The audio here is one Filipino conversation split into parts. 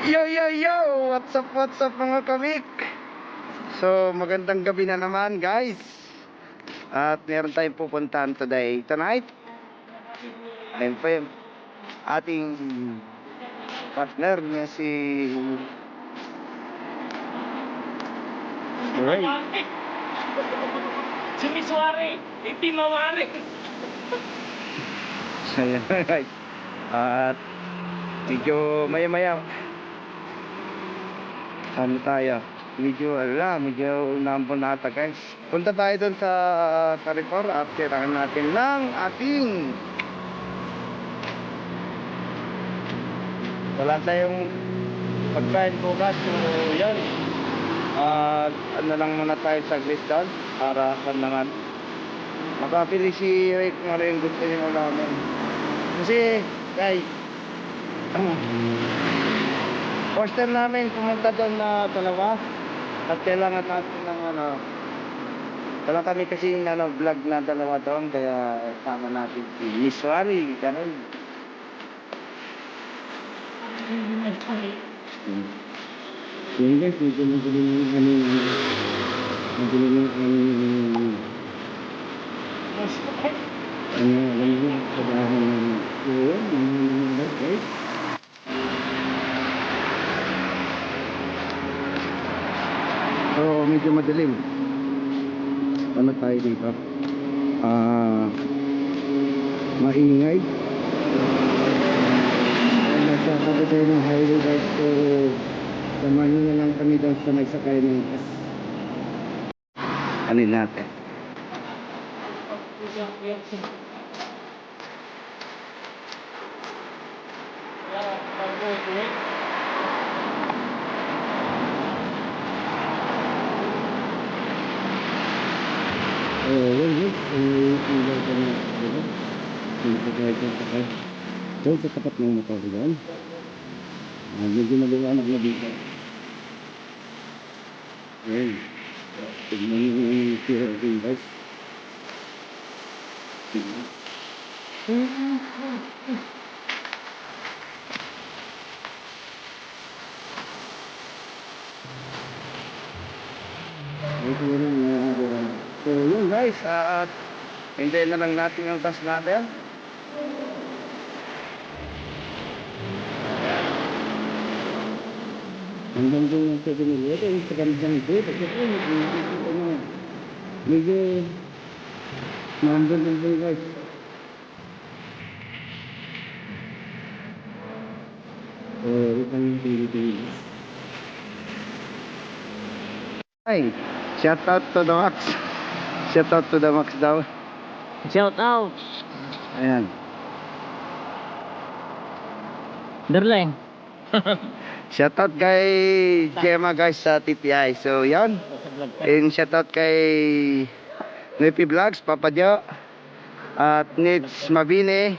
Yo yo yo! What's up mga kamik? So magandang gabi na naman guys. At meron tayong pupuntahan tonight. Ayun pa yung ating partner na si Ray. Si Miss Wari, hindi mawari. So yan guys. At medyo maya ano tayo? Medyo nampun nata guys. Punta tayo dun sa Carrefour at tirahan natin ng ating wala tayong pagkain bukas. So yan, ano lang muna tayo sa doon para sa naman makapili si Rick kung ano yung gusto niya ulamin. Kasi guys, first time namin pumunta doon na dalawa at kailangan natin ng wala kami kasi vlog na dalawa doon, kaya sama natin si Miss Wari, ganun. Yung guys, medyo magaling yung alam mo, sabahan ng guys. So, medyo madilim. Ano tayo dito? Maingay. Nasa tabi tayo ng highway guys. So, samahin nyo na lang kami doon sa may sakay ng bus. Ano natin? Doon sa tapat ng motor doon. Medyo maliwanag na dito. Ayun. Tignan yung tira rin guys. Tignan. So yun guys, at hintayin na lang natin yung task natin. Hanggang doon yung 7 million, yung sa gandang dito, kasi medyo nandun doon guys. Itang Pilipinas. Ay, shout out to the Max. Shout out to the Max daw. Shout out. Ayan. Darling. Shout out kay Gemma guys sa TPI. So yan. And shout out kay Nepi Vlogs, Papa Jo, at Nids Mabine,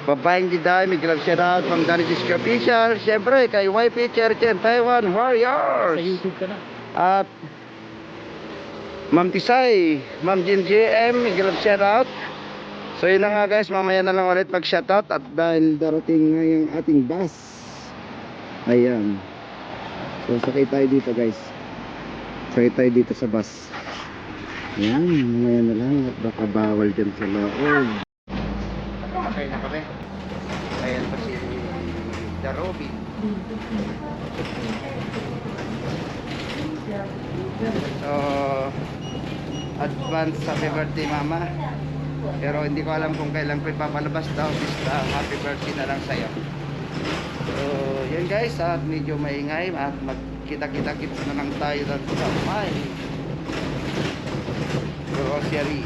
Babayang Jiday, Miguel shout out from Danny Disco Official. Siyempre kay YP Cherchen Taiwan Warriors. Sa YouTube ka na. At Ma'am Tisay, Ma'am Jin JM, Miguel shout out. So yun na nga guys, mamaya na lang ulit mag shout out at dahil darating na yung ating bus. Ayan. So sakay tayo dito guys. Sakay tayo dito sa bus. Ayan, mamaya na lang at baka bawal dyan sa loob. Sakay na kami. Ayan pa si Darobi. So advance happy birthday mama. Pero hindi ko alam kung kailan ko ipapalabas daw. Basta happy birthday na lang sa'yo. So yun guys, at medyo maingay at magkita-kita-kits na lang tayo sa may grocery.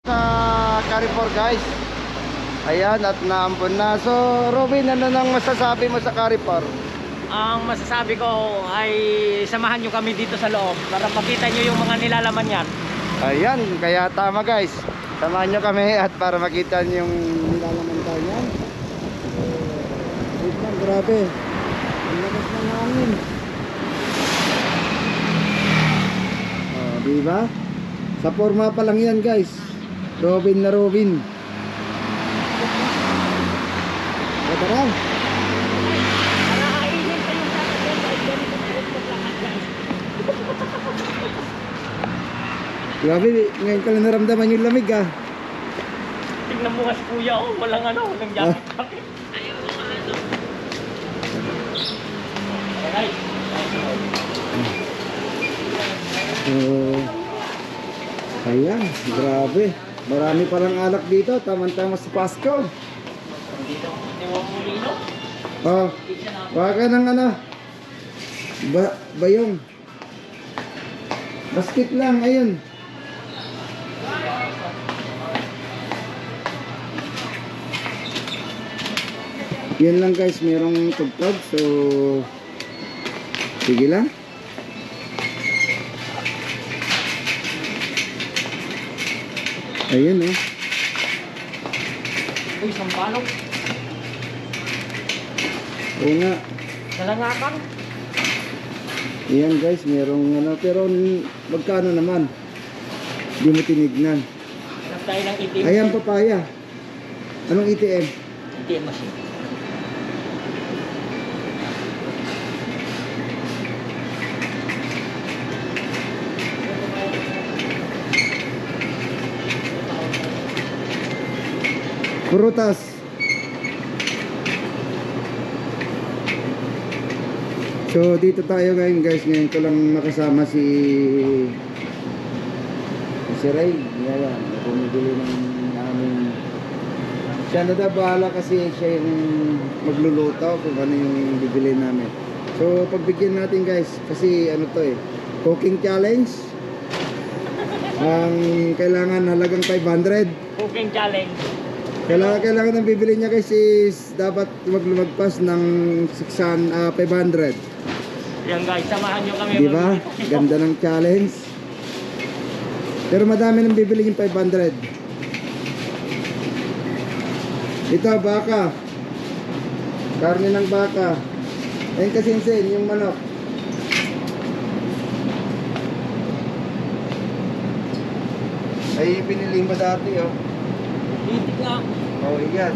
Sa Carrefour guys. Ayan, at naampun na. So Robin, ano nang masasabi mo sa Carrefour? Ang masasabi ko ay samahan nyo kami dito sa loob para makita nyo yung mga nilalaman yan. Ayan, kaya tama guys. Samahan nyo kami at para makita nyo yung nilalaman tayo niyan. Wait lang, grabe. Ang lakas ng hangin. Diba? Sa forma pa lang yan guys. Robin na Robin. Tara. Grabe, ngayon ka lang naramdaman yung lamig ah. Tingnan mo kasi kuya, oh, walang walang jacket. So, ayan, grabe. Marami palang alak dito, tamang-tama sa Pasko. Oh, baka ng bayong. Basket lang, ayun. Yan lang guys, merong tugtog. So, sige lang. Ayun oh. Uy, sampalok. Oo nga. Nalangakan. Ayan guys, merong pero magkano naman? Hindi mo tinignan. Nagtayo ng itim. Ayan, papaya. Anong ATM? ATM machine. Prutas. So dito tayo ngayon guys. Ngayon ko lang makasama si Ray. Ayan, bumibili ng aming. Siya na daw bahala kasi siya yung magluluto kung ano yung bibili namin. So pagbigyan natin guys. Kasi ano to cooking challenge. Ang kailangan halagang 500. Cooking challenge. Kailangan ng bibili niya guys is dapat lumagpas ng 500. Yan guys, samahan nyo kami. Diba? Ganda ng challenge. Pero madami nang bibili yung 500. Ito, baka. Karne ng baka. Ayun kasinsin, yung manok. Ay, pinili mo dati oh. Titik nga. Oh, yan.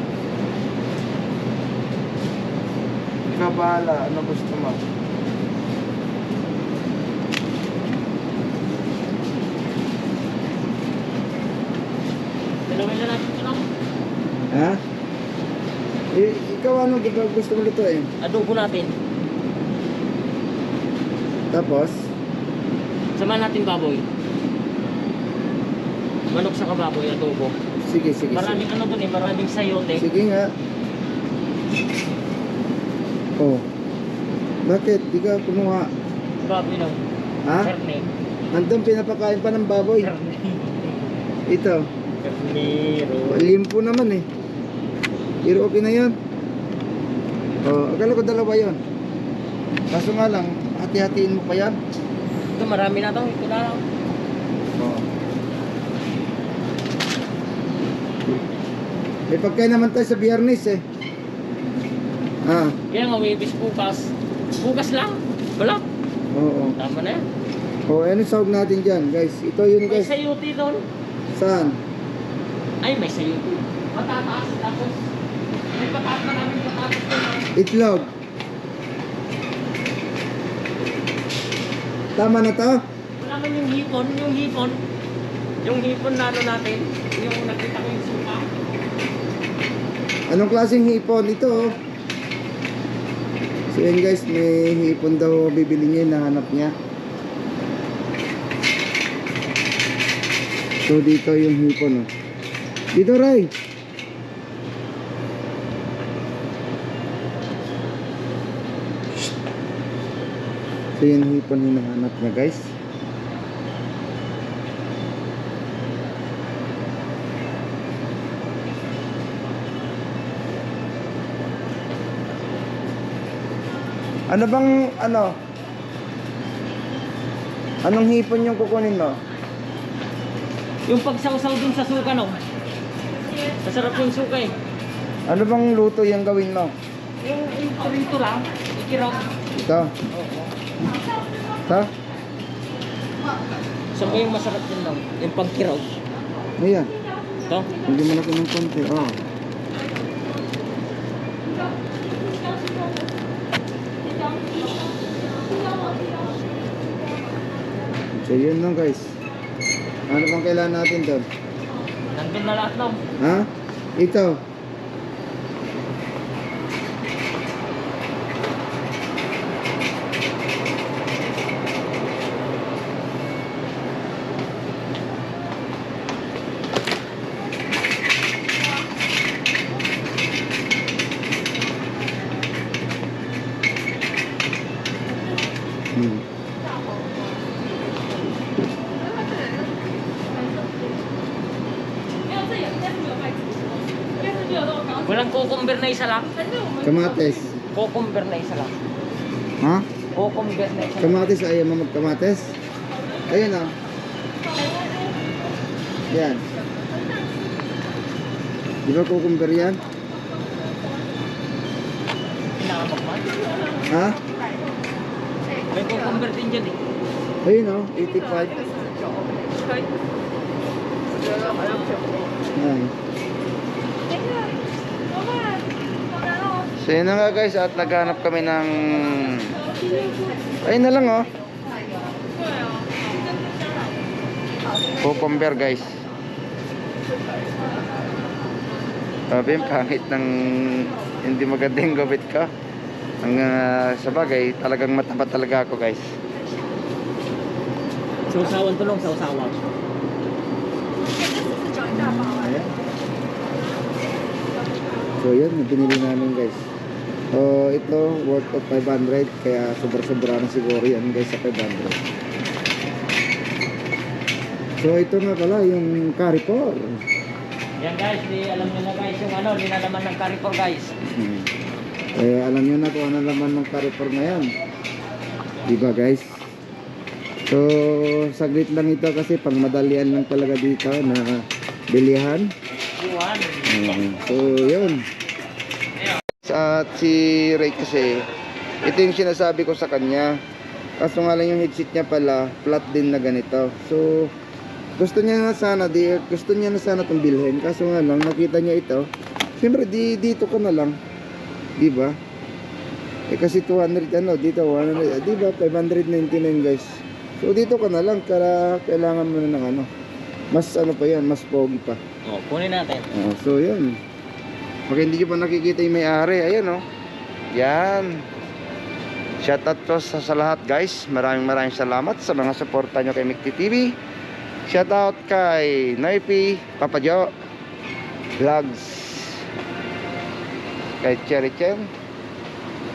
Ikaw bahala. Ano gusto mo? Dalawin na natin ito. Ha? Ikaw ano gusto mo lutuin? Adobo natin. Tapos? Samahan natin baboy. Manok sa kababoy, adobo. Sige. Maraming dun maraming sayote. Sige nga. Oh. Bakit? Di ka kumuha? Baboy lang. Ha? Kerne. Nandun pinapakain pa ng baboy. Kerne. Ito. Kernero. Limpo naman eh. Pero okay na yun. Oh, akala ko dalawa yun. Kaso nga lang, hati-hatiin mo pa yan. Ito marami na to. Ito na lang. Oh. May pagkain naman tayo sa Biyernes eh. Ah, Kaya nga wibis bukas. Bukas lang. Wala. oo. Tama na yan. Oh, ano sahog natin dyan, guys? Ito yun, May guys. sayote doon. Saan? Ay, may sayote. Matataas tapos. May pataas na namin pataas doon. Itlog. Tama na to? Wala man yung hipon. Yung hipon na natin. Yung nakita ko yung suka. Anong klaseng hipon? Ito oh. So yun guys, may hipon daw bibili niya, nahanap niya. So dito yung hipon oh. Dito Ray. So yun yung hipon hinahanap niya guys. Ano bang anong hipon yung kukunin mo? Yung pagsawsaw dun sa suka, no? Masarap yung suka eh. Ano bang luto yung gawin mo? Yung prito lang, ikiraw. Ito? Ito? Saan ba yung masarap din lang? Yung pagkiraw. Ayan. Ito? Hindi mo natin ng konti. Oh. So yun lang guys. Ano bang kailangan natin doon? Nandun na lahat lang. Ha? Ito. Hmm. Walang cucumber na isa lang. Kamates. Cucumber na isa lang. Ha? Cucumber na isa lang. Kamates, ayaw mo magkamates? Ayun oh. Yan. Di ba cucumber yan? Pinakamakman. Ha? May cucumber din dyan eh. Ayun oh, 85. Yan. So yun na nga guys, at naghanap kami ng... Ayun na lang oh. Cucumber guys. Sabi yung pangit ng hindi magandang gawit ka. Ang sa bagay, talagang mataba talaga ako guys. Sausawan tulong, sausawan. Ayan. So yan, binili namin guys. So ito, worth of 500. Kaya sobra-sobra na siguro yan guys sa 500. So ito nga pala, yung Carrefour. Yan guys, alam nyo na guys yung ano, linalaman ng Carrefour guys. Eh, alam nyo na kung ano laman ng Carrefour ngayon. Diba guys? So, saglit lang ito kasi pang madalian lang talaga dito na bilihan. So, yun. At si Ray kasi, ito yung sinasabi ko sa kanya. Kaso nga lang yung headset niya pala, flat din na ganito. So, gusto niya na sana itong bilhin. Kaso nga lang, nakita niya ito. Siyempre, dito ka na lang. Diba? Eh kasi 200 ano, dito 100, diba? 599 guys. So dito ka na lang, kailangan mo na ng ano. Mas ano pa yan, mas pogi pa. O, kunin natin. So yan. Pag hindi nyo pa nakikita yung may-ari, ayan oh. Yan. Shoutout po sa lahat guys. Maraming salamat sa mga suporta nyo kay Mikti TV. Shoutout kay Noipi, Papa Jo Vlogs, kay Cherry Chen.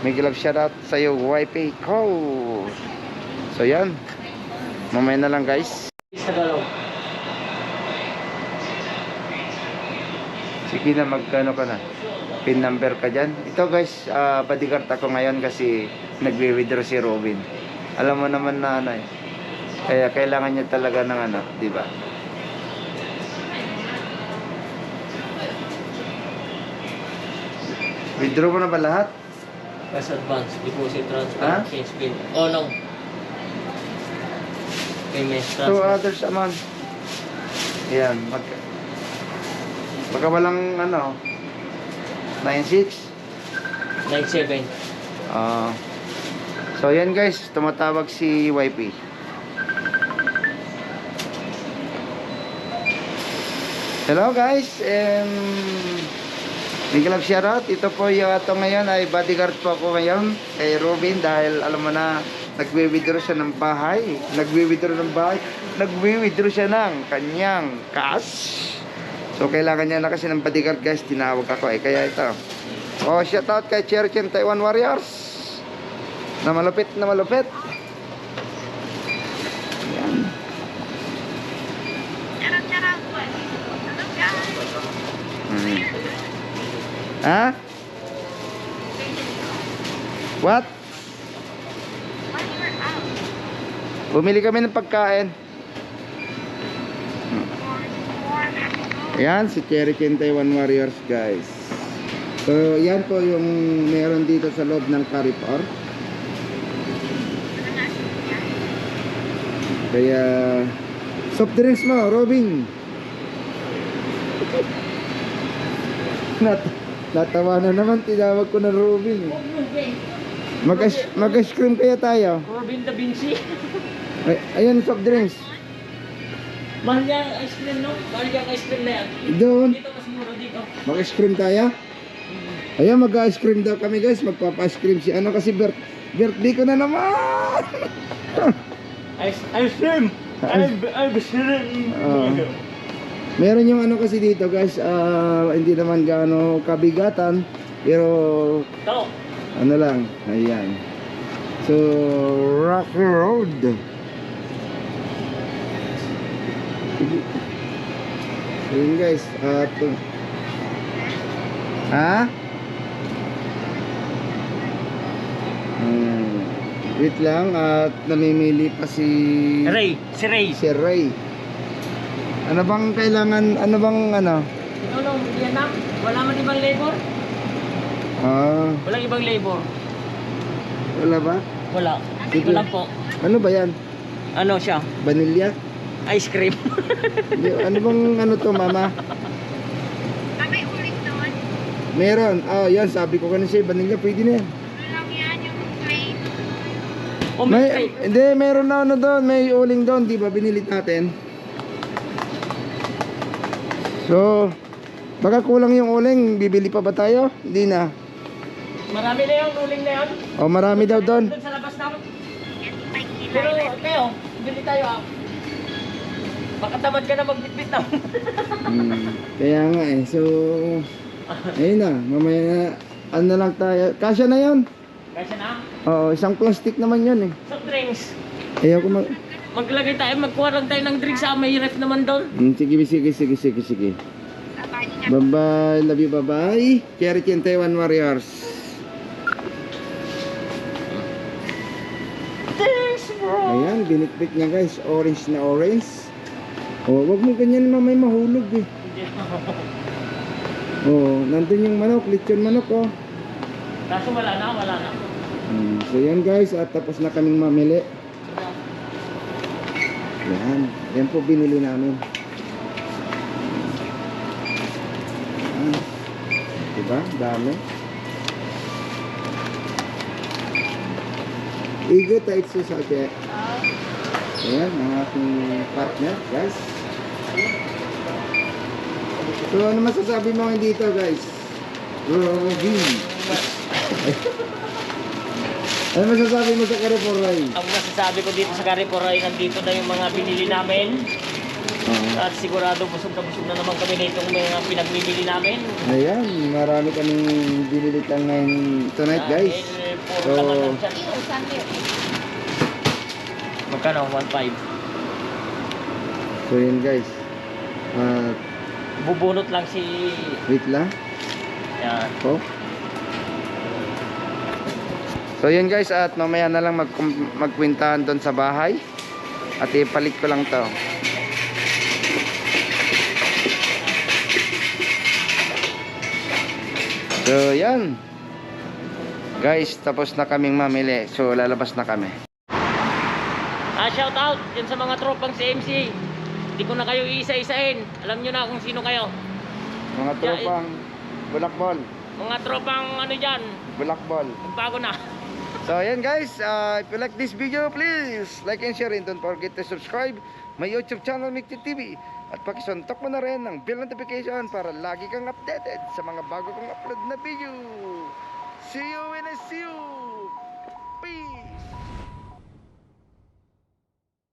May love shoutout sa iyo YP ko. So yan. Mamaya na lang guys. Sa galaw. Sige na, magkano ka na? Pin number ka dyan. Ito guys, bodyguard ako ngayon kasi nagwi-withdraw si Robin. Alam mo naman na ano eh. Kaya kailangan niya talaga ng ano, di ba? Withdraw mo na ba lahat? Cash advance, deposit, transfer, Ha? change pin. Oh no. Payment, Two transfer. others a month. Ayan, baka walang ano, 96. 97. So yan guys, tumatawag si YP. Hello guys, big love shoutout. Ito po yung ato ngayon ay bodyguard po ako ngayon kay Robin dahil alam mo na nagwi-withdraw siya ng bahay. Nagwi-withdraw siya ng kanyang cash. So kailangan niya na kasi ng bodyguard guys, tinawag ako kaya ito. Oh, shoutout kay Cherchen Taiwan Warriors. Na malupit. Yan. Ha? What? Bumili kami ng pagkain. Ayan, si Cherry Ken Taiwan Warriors, guys. So, yan po yung meron dito sa loob ng Carrefour. Kaya, soft drinks mo, Robin. Natawa na naman, tinawag ko na Robin. Huwag mo, Ben. Mag-ice cream kaya tayo. Robin Da Vinci. Ayan, soft drinks. Mahal niya ang ice cream, no? Mahal niya ang ice cream na yan. Doon. Dito mas mura dito. Mag-ice cream tayo. Ayan, mag-ice cream daw kami, guys. Magpapa-ice cream si ano kasi birthday ko na naman. Ice cream! Ice cream! Meron yung ano kasi dito, guys. Hindi naman gaano kabigatan. Pero Ito. ano lang. Ayan. So, Rocky Road. So yun, guys. Ha? Wait lang. At namimili pa si Ray. Si Ray. Si Ray. Ano bang kailangan? Ano bang ano? Ano, yan na? Wala man ibang labor? Walang ibang labor. Wala ba? Wala. Sige. Wala po. Ano ba yan? Ano siya? Vanilla? Ice cream. Ano bang ano to, mama? May ulit doon. Meron. Yan. Sabi ko kanina siya, vanilla. Pwede na yan. Lang yan, yung plain. Oh, Hindi, meron na ano doon. May uling doon. Di ba? Binilit natin. So, baka kulang yung uling. Bibili pa ba tayo? Hindi na. Marami na yung ruling na yun. Marami daw doon. Doon sa labas na. Yan, may kilay. Pero kayo, bili tayo ah. Baka tamad ka na magbitbit na. Kaya nga eh. So, ayun na. Mamaya na. Ano na lang tayo. Kasya na yun. Kasi na, Oo, isang plastic naman yun eh. soft drinks. Ayaw ko mag... Maglagay tayo, magkuha lang tayo ng drinks sa may ref naman doon. Sige. Babay niya. Bye-bye. Love you. Bye-bye. Cherry Ken Taiwan Warriors. Thanks bro! Ayan, binitbit niya, guys. Orange na orange. Wag mo ganyan, mamay mahulog eh. Nandun yung manok, lechon manok Kaso wala na. So yan, guys, at tapos na kaming mamili. Yan po binili namin. Diba? Dami. Igo tayo sa sabi. Ayan, ang aking partner, guys. So, ano masasabi mo ngayon dito, guys? Robin. Ano masasabi mo sa Carrefour, Ray? Ang masasabi ko dito sa Carrefour ay nandito na yung mga binili namin. At sigurado busog na naman kami nitong mga pinagbibili namin. Ayan, marami kaming binili lang ngayon tonight, guys. Puro laman lang siya. Magkano? 1.5. So yun, guys. Bubunot lang si... Wait lang. Yan. So yun, guys, at mamaya na lang magkwintahan doon sa bahay. At ipalit ko lang to. So yan, guys, tapos na kaming mamili. So lalabas na kami. Shout out dyan sa mga tropang CMC. Hindi ko na kayo iisa-isain. Alam nyo na kung sino kayo. Mga tropang bulakbol. Mga tropang ano dyan. Bulakbol. Bago na. So ayan, guys, if you like this video, please like and share, and don't forget to subscribe my YouTube channel, Mikti TV. At pakisuntok mo na rin ang bell notification para lagi kang updated sa mga bago kong upload na video. See you when I see you. Peace.